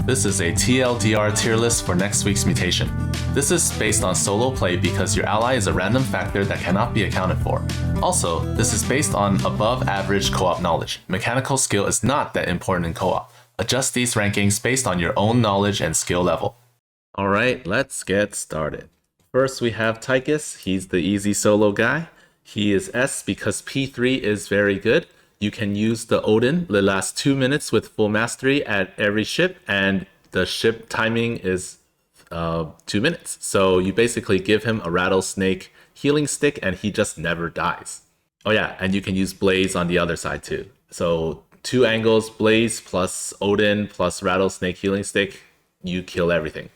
This is a TLDR tier list for next week's Mutation. This is based on solo play because your ally is a random factor that cannot be accounted for. Also, this is based on above average co-op knowledge. Mechanical skill is not that important in co-op. Adjust these rankings based on your own knowledge and skill level. Alright, let's get started. First we have Tychus. He's the easy solo guy. He is S because P3 is very good. You can use the Odin the last 2 minutes with full mastery at every ship, and the ship timing is 2 minutes. So you basically give him a rattlesnake healing stick and he just never dies. Oh yeah, and you can use Blaze on the other side too. So 2 angles, Blaze plus Odin plus rattlesnake healing stick, you kill everything.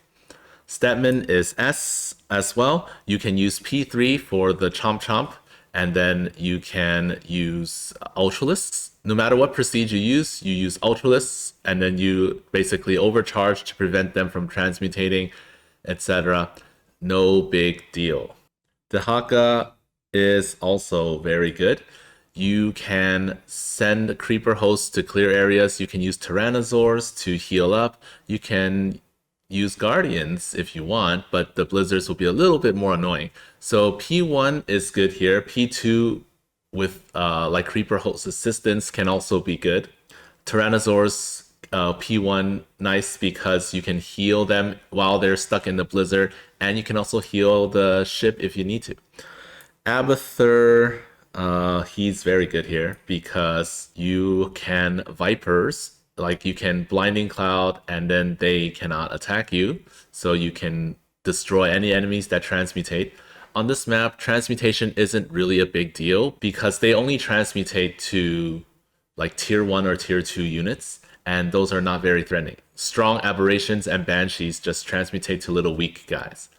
Statman is S as well. You can use P3 for the Chomp Chomp, and then you can use Ultralisks. No matter what prestige you use Ultralisks, and then you basically overcharge to prevent them from transmutating, etc. No big deal. Dehaka is also very good. You can send creeper hosts to clear areas. You can use Tyrannosaurs to heal up. You can use Guardians if you want, but the Blizzards will be a little bit more annoying. So P1 is good here. P2 with like Creeper Host Assistance can also be good. Tyrannosaurs P1 nice because you can heal them while they're stuck in the Blizzard, and you can also heal the ship if you need to. Abathur, he's very good here because you can Vipers. Like you can Blinding Cloud and then they cannot attack you. So you can destroy any enemies that transmutate. On this map, transmutation isn't really a big deal because they only transmutate to like tier 1 or tier 2 units, and those are not very threatening. Strong aberrations and banshees just transmutate to little weak guys.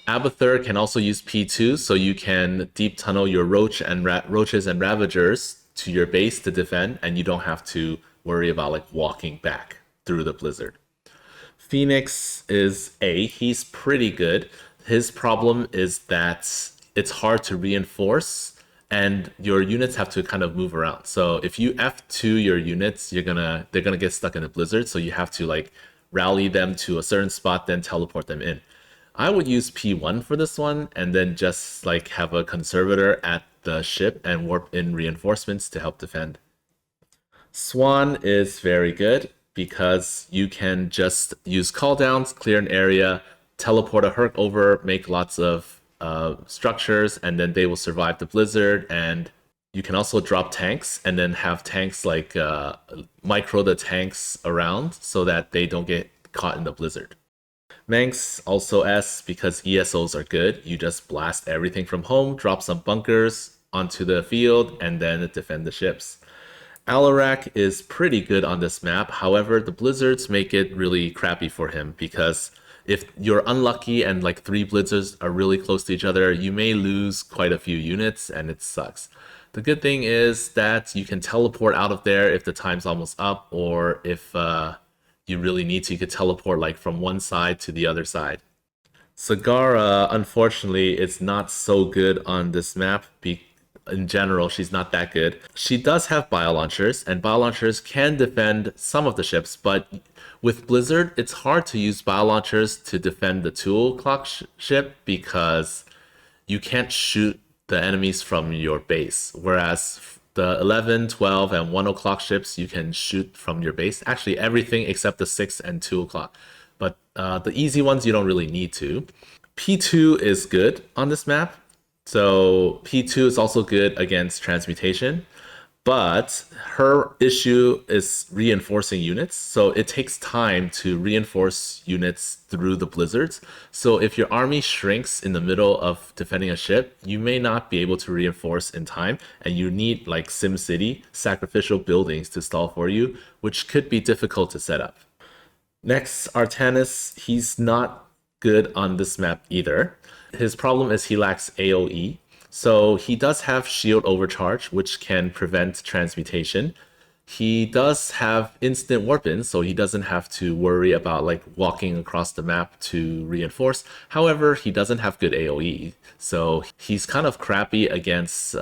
Abathur can also use P2, so you can deep tunnel your roaches and ravagers to your base to defend, and you don't have to worry about like walking back through the Blizzard. Phoenix is A. He's pretty good. His problem is that it's hard to reinforce and your units have to kind of move around. So if you F2 your units, they're gonna get stuck in the Blizzard, so you have to like rally them to a certain spot, then teleport them in. I would use P1 for this one and then just like have a conservator at the ship and warp in reinforcements to help defend. Swan is very good because you can just use cooldowns, clear an area, teleport a Herc over, make lots of structures, and then they will survive the Blizzard. And you can also drop tanks and then have tanks like micro the tanks around so that they don't get caught in the Blizzard. Manx also S because ESOs are good. You just blast everything from home, drop some bunkers onto the field, and then defend the ships. Alarak is pretty good on this map. However, the Blizzards make it really crappy for him because if you're unlucky and like 3 Blizzards are really close to each other, you may lose quite a few units and it sucks. The good thing is that you can teleport out of there if the time's almost up, or if you really need to, you could teleport like from one side to the other side. Sagara, unfortunately, is not so good on this map in general, she's not that good. She does have bio launchers, and bio launchers can defend some of the ships, but with Blizzard, it's hard to use bio launchers to defend the 2 o'clock ship because you can't shoot the enemies from your base. Whereas the 11, 12, and 1 o'clock ships, you can shoot from your base. Actually, everything except the 6 and 2 o'clock. But the easy ones, you don't really need to. P2 is good on this map. So P2 is also good against transmutation, but her issue is reinforcing units. So it takes time to reinforce units through the Blizzards. So if your army shrinks in the middle of defending a ship, you may not be able to reinforce in time, and you need like SimCity sacrificial buildings to stall for you, which could be difficult to set up. Next, Artanis, he's not good on this map either. His problem is he lacks AoE. So he does have shield overcharge, which can prevent transmutation. He does have instant warp in, so he doesn't have to worry about like walking across the map to reinforce. However, he doesn't have good AoE, so he's kind of crappy against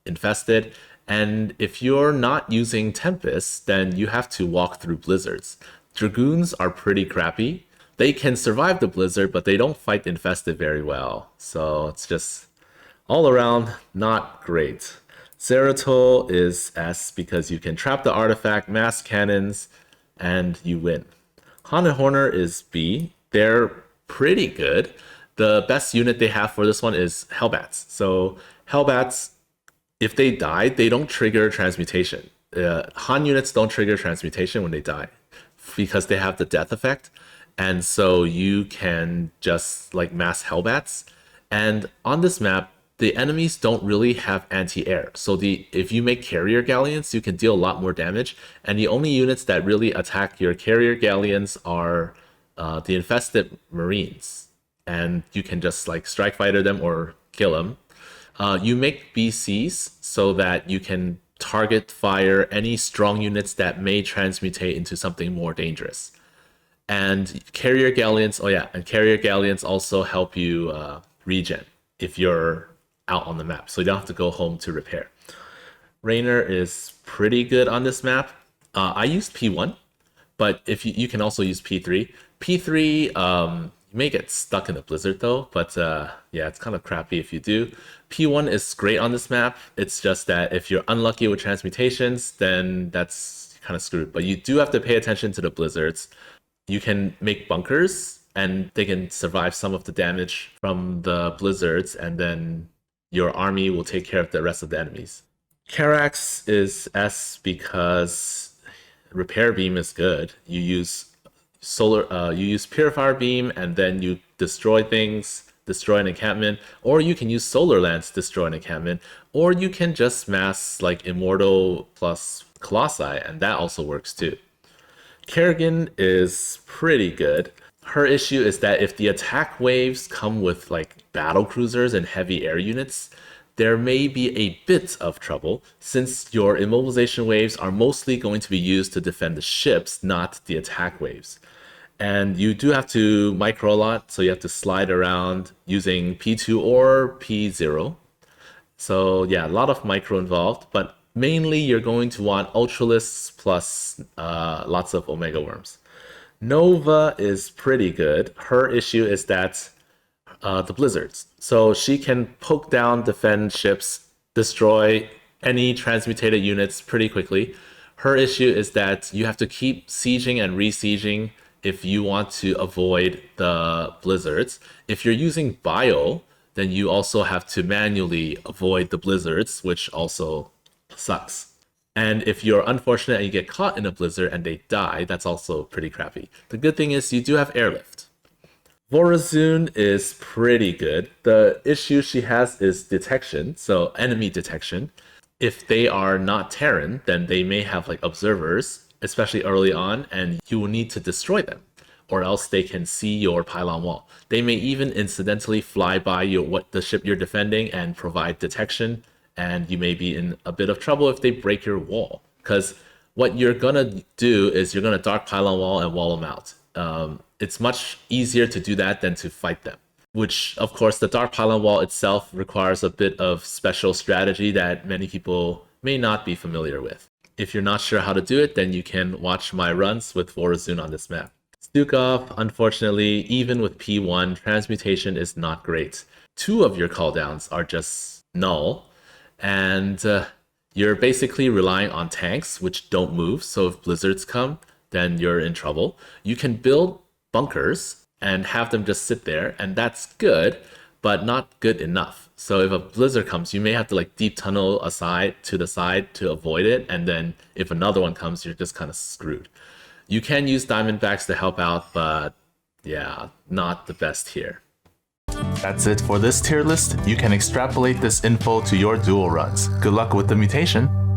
Infested. And if you're not using Tempest, then you have to walk through Blizzards. Dragoons are pretty crappy. They can survive the blizzard, but they don't fight infested very well. So it's just all around not great. Zeratul is S because you can trap the artifact, mass cannons, and you win. Han and Horner is B. They're pretty good. The best unit they have for this one is Hellbats. So Hellbats, if they die, they don't trigger transmutation. Han units don't trigger transmutation when they die because they have the death effect. And so you can just like mass Hellbats. And on this map, the enemies don't really have anti-air. So if you make carrier galleons, you can deal a lot more damage. And the only units that really attack your carrier galleons are the infested marines. And you can just like strike fighter them or kill them. You make BCs so that you can target fire any strong units that may transmutate into something more dangerous. And carrier galleons, and carrier galleons also help you regen if you're out on the map, so you don't have to go home to repair. Raynor is pretty good on this map. I used P1, but if you can also use P3. P3, you may get stuck in a blizzard though, but yeah, it's kind of crappy if you do. P1 is great on this map. It's just that if you're unlucky with transmutations, then that's kind of screwed. But you do have to pay attention to the blizzards. You can make bunkers and they can survive some of the damage from the blizzards, and then your army will take care of the rest of the enemies. Karax is S because repair beam is good. You use you use purifier beam and then you destroy things, destroy an encampment, or you can use solar lance, destroy an encampment, or you can just mass like immortal plus colossi, and that also works too. Kerrigan is pretty good. Her issue is that if the attack waves come with like battle cruisers and heavy air units, there may be a bit of trouble since your immobilization waves are mostly going to be used to defend the ships, not the attack waves. And you do have to micro a lot, so you have to slide around using P2 or P0. So yeah, a lot of micro involved, but mainly you're going to want Ultralisks plus lots of Omega Worms. Nova is pretty good. Her issue is that the blizzards. So she can poke down, defend ships, destroy any transmutated units pretty quickly. Her issue is that you have to keep sieging and re-sieging if you want to avoid the blizzards. If you're using bio, then you also have to manually avoid the blizzards, which also sucks. And if you're unfortunate and you get caught in a blizzard and they die, that's also pretty crappy. The good thing is you do have airlift. Vorazun is pretty good. The issue she has is detection, so enemy detection. If they are not Terran, then they may have like observers, especially early on, and you will need to destroy them, or else they can see your pylon wall. They may even incidentally fly by the ship you're defending and provide detection, and you may be in a bit of trouble if they break your wall. Because what you're gonna do is you're gonna dark pylon wall and wall them out. It's much easier to do that than to fight them. Which, of course, the dark pylon wall itself requires a bit of special strategy that many people may not be familiar with. If you're not sure how to do it, then you can watch my runs with Vorazun on this map. Stukov, unfortunately, even with P1, transmutation is not great. 2 of your cooldowns are just null, and you're basically relying on tanks, which don't move, so if blizzards come, then you're in trouble. You can build bunkers and have them just sit there, and that's good, but not good enough. So if a blizzard comes, you may have to like deep tunnel aside to the side to avoid it, and then if another one comes, you're just kind of screwed. You can use Diamondbacks to help out, but yeah, not the best here. That's it for this tier list. You can extrapolate this info to your duel runs. Good luck with the mutation!